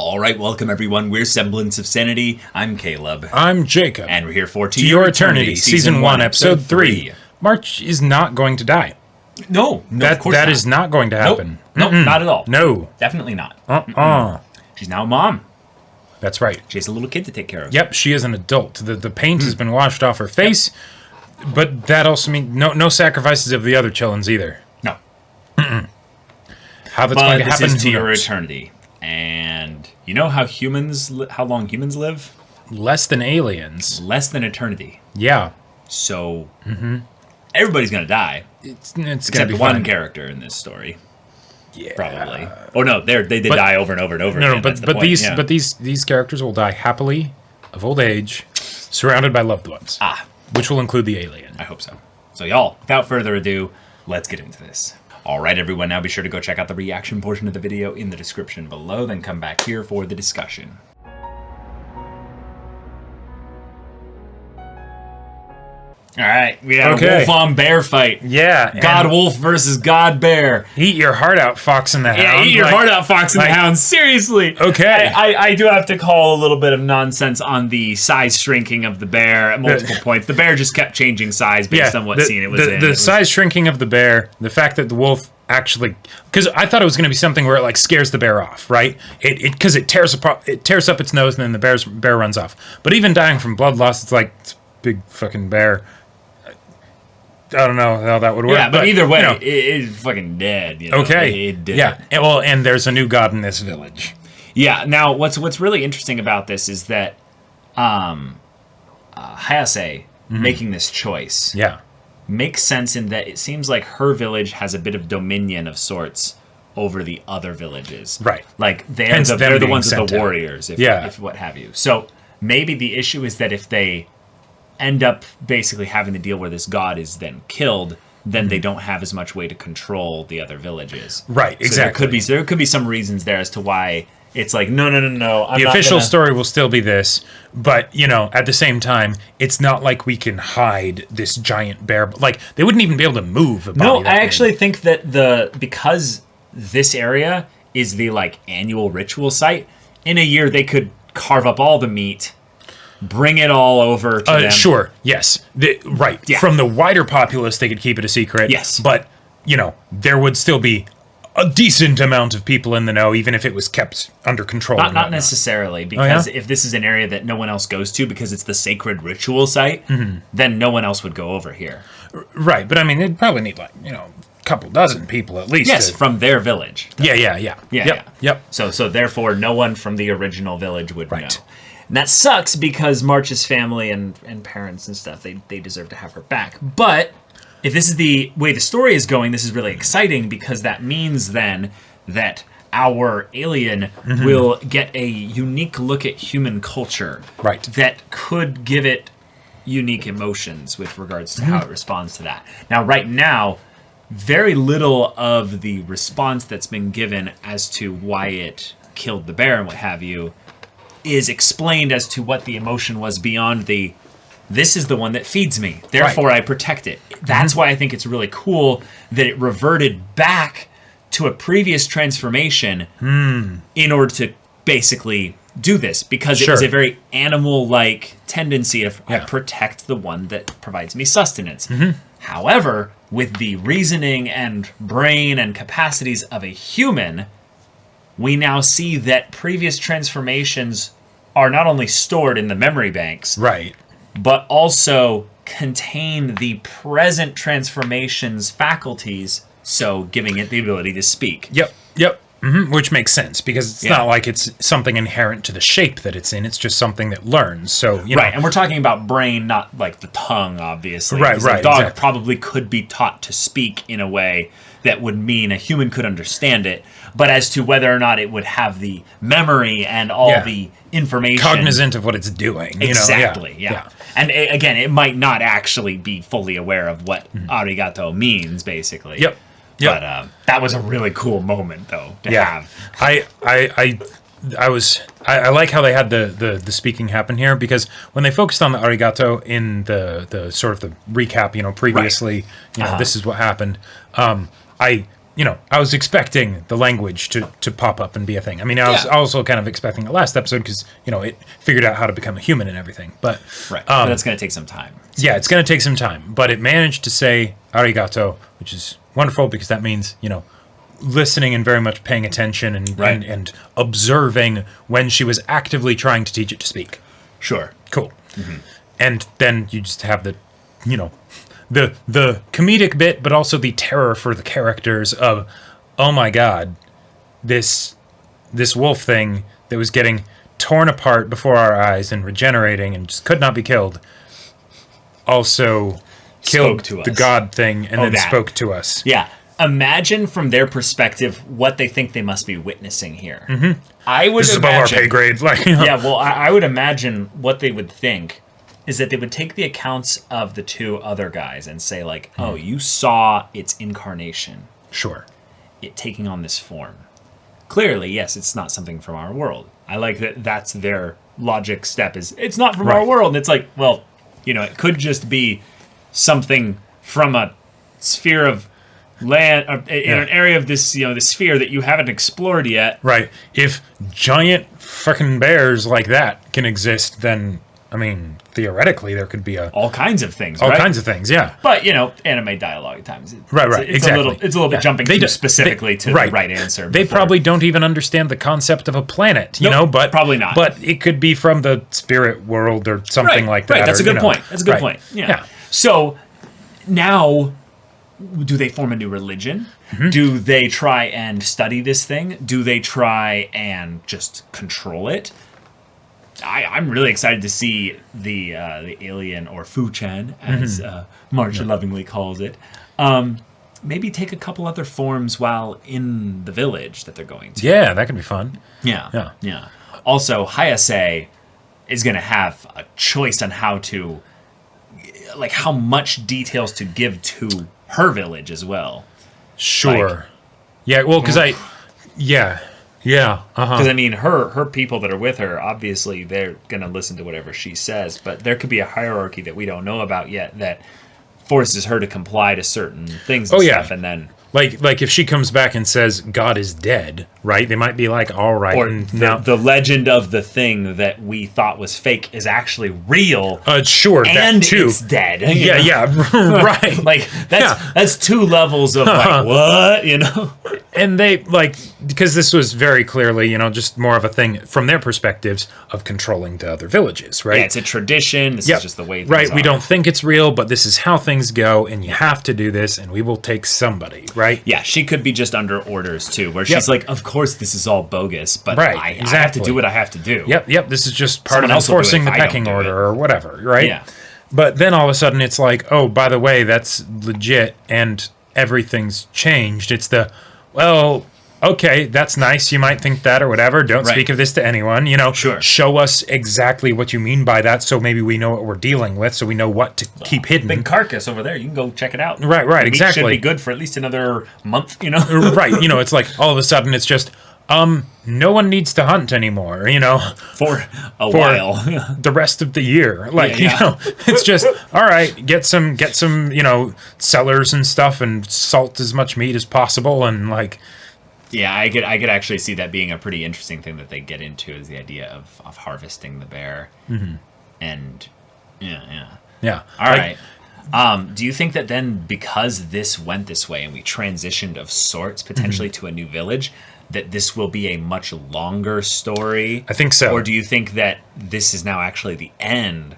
All right, welcome everyone. We're Semblance of Sanity. I'm Caleb. I'm Jacob. And we're here for To Your Eternity, Season 1, Episode 3. March is not going to die. No, of course that not. is not going to happen. Nope, not at all. No. Definitely not. She's now a mom. That's right. She has a little kid to take care of. Yep, she is an adult. The paint has been washed off her face, but that also means no sacrifices of the other chillins either. No. How that's going to happen, this is To who Your knows? Eternity. And you know how long humans live? Less than aliens. Less than eternity. Yeah. So everybody's going to die. It's going to Except be one fine. character in this story. Yeah. Probably. Oh no, they did die over and over and over again. That's the point, these characters will die happily of old age, surrounded by loved ones. Which will include the alien. I hope so. So y'all, without further ado, let's get into this. All right, everyone, now be sure to go check out the reaction portion of the video in the description below, then come back here for the discussion. All right, we have a wolf on bear fight. Yeah. God wolf versus God bear. Eat your heart out, Fox and the Hound. Yeah, eat your heart out, Fox and the Hound. Seriously. Okay. I do have to call a little bit of nonsense on the size shrinking of the bear at multiple points. The bear just kept changing size based on what scene it was in. The size shrinking of the bear, the fact that the wolf actually, because I thought it was going to be something where it like scares the bear off, right? Because it tears up its nose and then the bear runs off. But even dying from blood loss, it's like it's a big fucking bear. I don't know how that would work. Yeah, but either way, it's fucking dead. You know? Okay. It did. Yeah. And there's a new god in this village. Yeah. Now, what's really interesting about this is that Hayase making this choice makes sense in that it seems like her village has a bit of dominion of sorts over the other villages. Right. Like they're the ones with the warriors, if what have you. So maybe the issue is that if they end up basically having to deal where this god is then killed, then they don't have as much way to control the other villages. Right, exactly. So there could be some reasons there as to why it's like, no. The official story will still be this, but, at the same time, it's not like we can hide this giant bear. Like, they wouldn't even be able to move a body. No, I actually think that because this area is the, annual ritual site, in a year they could carve up all the meat, bring it all over to them. Sure, yes. Right. Yeah. From the wider populace, they could keep it a secret. Yes. But, there would still be a decent amount of people in the know, even if it was kept under control. Not necessarily, because if this is an area that no one else goes to because it's the sacred ritual site, then no one else would go over here. Right, but I mean, they'd probably need, a couple dozen people at least. Yes, from their village. Yeah. Yep. So therefore, no one from the original village would know. And that sucks because March's family and parents and stuff, they deserve to have her back. But if this is the way the story is going, this is really exciting because that means then that our alien will get a unique look at human culture. Right. That could give it unique emotions with regards to how it responds to that. Now, right now, very little of the response that's been given as to why it killed the bear and what have you is explained as to what the emotion was beyond this is the one that feeds me, therefore I protect it. That's why I think it's really cool that it reverted back to a previous transformation in order to basically do this, because it was a very animal-like tendency of I protect the one that provides me sustenance. However, with the reasoning and brain and capacities of a human, we now see that previous transformations are not only stored in the memory banks, but also contain the present transformation's faculties, so giving it the ability to speak. Yep. Which makes sense, because it's not like it's something inherent to the shape that it's in. It's just something that learns. So Right, and we're talking about brain, not like the tongue, obviously. Right. A dog probably could be taught to speak in a way that would mean a human could understand it. But as to whether or not it would have the memory and all the information, cognizant of what it's doing. Exactly. Yeah. And again, it might not actually be fully aware of what arigato means, basically. Yep. But that was a really cool moment, though, to have. I like how they had the speaking happen here, because when they focused on the arigato in the sort of the recap, previously, this is what happened. I was expecting the language to pop up and be a thing. I mean, I was also kind of expecting it last episode because, it figured out how to become a human and everything. But right. But that's going to take some time. So. Yeah, it's going to take some time. But it managed to say arigato, which is wonderful because that means, listening and very much paying attention and observing when she was actively trying to teach it to speak. Sure. Cool. Mm-hmm. And then you just have the comedic bit, but also the terror for the characters of, oh my god, this wolf thing that was getting torn apart before our eyes and regenerating and just could not be killed, also killed the god thing and then spoke to us. Yeah. Imagine from their perspective what they think they must be witnessing here. Mm-hmm. I would this is above our pay grade. Yeah, well, I would imagine what they would think is that they would take the accounts of the two other guys and say, like, oh, you saw its incarnation. Sure. It taking on this form. Clearly, yes, it's not something from our world. I like that that's their logic step is, it's not from our world. And it's like, well, it could just be something from a sphere of land, in an area of this, the sphere that you haven't explored yet. Right. If giant fucking bears like that can exist, then... I mean, theoretically, there could be all kinds of things, all kinds of things, yeah. But anime dialogue at times, right, exactly. It's a little bit jumping too specifically to the right answer. They probably don't even understand the concept of a planet, but probably not. But it could be from the spirit world or something like that. Right, that's a good point. That's a good point. Yeah. So now, do they form a new religion? Mm-hmm. Do they try and study this thing? Do they try and just control it? I'm really excited to see the alien, or Fu-chan, as Marsha lovingly calls it, maybe take a couple other forms while in the village that they're going to. Yeah, that could be fun. Yeah. Also, Hayase is going to have a choice on how much details to give to her village as well. Sure. Well, because Yeah, because I mean, her people that are with her, obviously they're gonna listen to whatever she says, but there could be a hierarchy that we don't know about yet that forces her to comply to certain things and stuff, and then like if she comes back and says God is dead, right? They might be like, all right, or the legend of the thing that we thought was fake is actually real. Sure, and that too. It's dead. Yeah, right. Like that's two levels of like what. And they because this was very clearly, just more of a thing from their perspectives of controlling the other villages, right? Yeah, it's a tradition. This is just the way things are. We don't think it's real, but this is how things go, and you have to do this, and we will take somebody, right? Yeah, she could be just under orders too, where she's like, of course this is all bogus, but I have to do what I have to do. Yep, this is just part of enforcing the pecking order or whatever, right? Yeah. But then all of a sudden it's like, oh, by the way, that's legit, and everything's changed. It's okay, that's nice. You might think that or whatever. Don't speak of this to anyone. Sure. Show us exactly what you mean by that, so maybe we know what we're dealing with, so we know what to keep hidden. Big carcass over there. You can go check it out. Right, the exactly. Meat should be good for at least another month. Right. It's like all of a sudden it's just no one needs to hunt anymore. For a while. The rest of the year. It's just all right. Get some cellars and stuff, and salt as much meat as possible, and Yeah, I could actually see that being a pretty interesting thing that they get into, is the idea of harvesting the bear. Mm-hmm. And yeah. All right. Do you think that then, because this went this way and we transitioned of sorts potentially to a new village, that this will be a much longer story? I think so. Or do you think that this is now actually the end,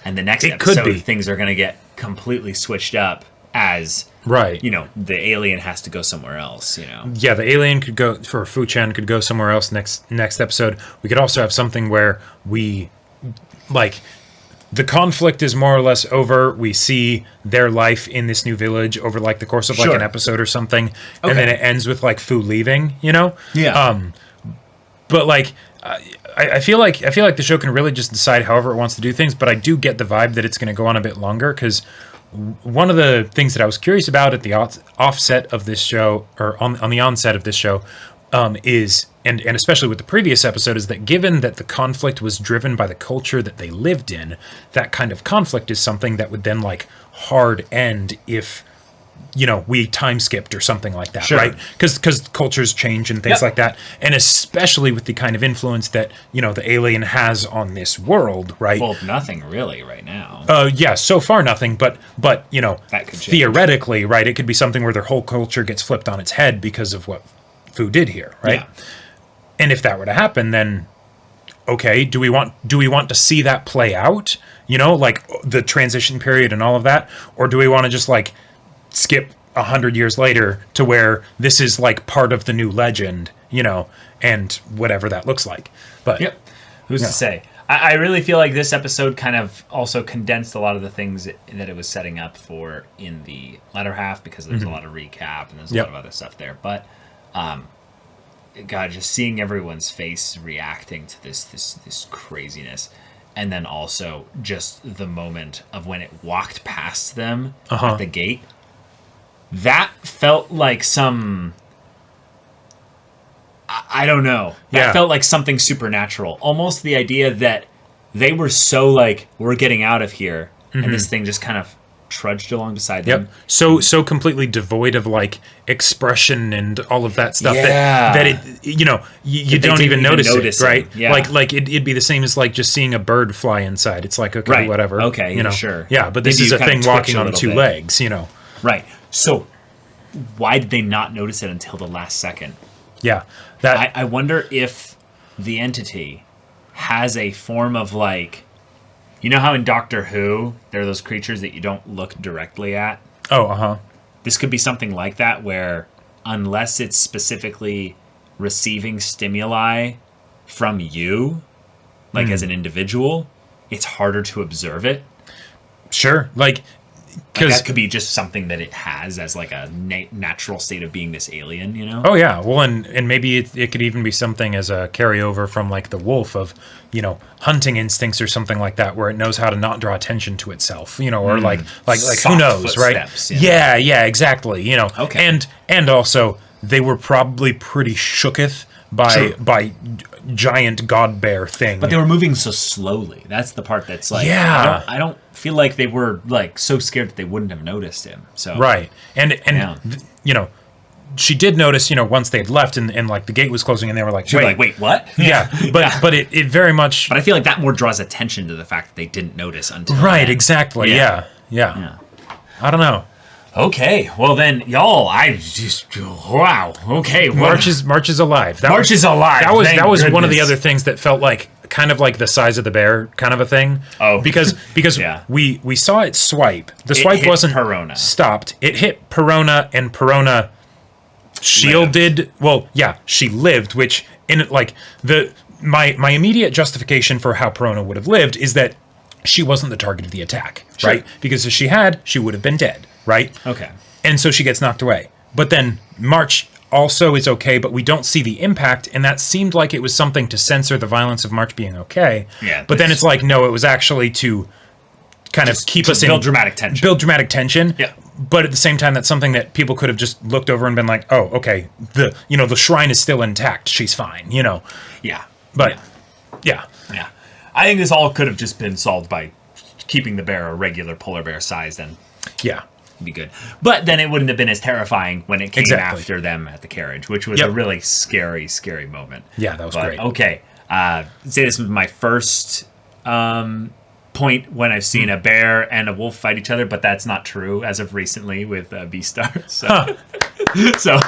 and the next episode things are going to get completely switched up as... Right. The alien has to go somewhere else, Yeah, the alien could go, for Fu-chan, could go somewhere else next episode. We could also have something where we, the conflict is more or less over. We see their life in this new village over, the course of, an episode or something. Okay. And then it ends with, Fu leaving, Yeah. But, I feel like the show can really just decide however it wants to do things, but I do get the vibe that it's going to go on a bit longer, because... One of the things that I was curious about at the offset of this show, or on the onset of this show, is, and especially with the previous episode, is that given that the conflict was driven by the culture that they lived in, that kind of conflict is something that would then hard end if we time skipped or something like that, Sure. right? Because cultures change and things Yep. like that, and especially with the kind of influence that the alien has on this world, right? Well, nothing really right now. Yeah, so far nothing, but That could change. theoretically, right? It could be something where their whole culture gets flipped on its head because of what Fu did here, right? Yeah. And if that were to happen, then okay, do we want to see that play out? Like the transition period and all of that, or do we want to just like skip 100 years later to where this is like part of the new legend, and whatever that looks like? But Yep. Who's to say? I really feel like this episode kind of also condensed a lot of the things that it was setting up for in the latter half, because there's a lot of recap and there's a lot of other stuff there. But God, just seeing everyone's face reacting to this craziness, and then also just the moment of when it walked past them at the gate, that felt like some, I don't know, that felt like something supernatural. Almost the idea that they were so like, we're getting out of here, and this thing just kind of trudged along beside them. Yep. So completely devoid of like expression and all of that stuff Yeah. that it you don't didn't even notice it, it. right? Yeah. Like it'd be the same as like just seeing a bird fly inside. It's like, okay, Right. whatever. Okay, sure. Yeah, but this Maybe is you a kind of thing twitch walking a on little two bit. legs, Right. So why did they not notice it until the last second? Yeah. That I wonder if the entity has a form of like, how in Doctor Who there are those creatures that you don't look directly at? This could be something like that, where unless it's specifically receiving stimuli from you, like as an individual, it's harder to observe it. Sure. Like Like because that could be just something that it has as like a natural state of being this alien, Oh yeah, well, and maybe it could even be something as a carryover from like the wolf of hunting instincts or something like that, where it knows how to not draw attention to itself, or like who Soft knows, right? footsteps, you know? Yeah, exactly. Okay. And also they were probably pretty shooketh by giant god bear thing. But they were moving so slowly. That's the part that's like, Yeah. I don't feel like they were like so scared that they wouldn't have noticed him. So Right. And Yeah. she did notice, once they'd left and like the gate was closing and they were like, She was like, wait, what? Yeah, but it very much But I feel like that more draws attention to the fact that they didn't notice until right, then. exactly. Yeah. Yeah. I don't know. Okay, well then, y'all, I just wow. Okay, March is alive. March is alive. That was Thank one of the goodness. other things that felt like kind of like the size of the bear kind of a thing. Oh. because Yeah. we saw it swipe. The swipe hit wasn't Perona. stopped. It hit Perona, and Perona shielded. Well, yeah, she lived. Which in like my immediate justification for how Perona would have lived is that she wasn't the target of the attack, Sure. right? Because if she had, she would have been dead, right? Okay. And so she gets knocked away. But then March also is okay, but we don't see the impact, and that seemed like it was something to censor the violence of March being okay. Yeah, But then this- it's like, no, it was actually to kind of keep us in... build dramatic tension. Build dramatic tension. Yeah. But at the same time, that's something that people could have just looked over and been like, oh, okay, the shrine is still intact. She's fine, Yeah. But, yeah. Yeah. I think this all could have just been solved by keeping the bear a regular polar bear size, and Yeah. it'd be good. But then it wouldn't have been as terrifying when it came Exactly. after them at the carriage, which was Yep. a really scary, scary moment. Yeah, that was But, great. Okay. Say this was my first point when I've seen a bear and a wolf fight each other, but that's not true as of recently with Beastars. So, so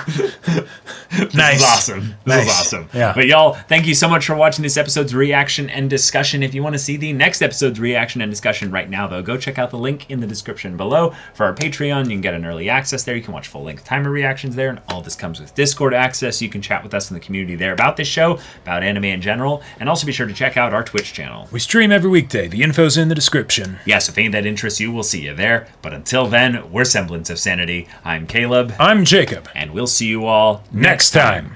this Nice. is awesome. This is awesome. Yeah. But y'all, thank you so much for watching this episode's reaction and discussion. If you want to see the next episode's reaction and discussion right now, though, go check out the link in the description below for our Patreon. You can get an early access there. You can watch full-length timer reactions there, and all this comes with Discord access. You can chat with us in the community there about this show, about anime in general, and also be sure to check out our Twitch channel. We stream every weekday. The info's in the description. Yes, if any of that interests you, we'll see you there. But until then, we're Semblance of Sanity. I'm Caleb, I'm Jacob. and we'll see you all Next time.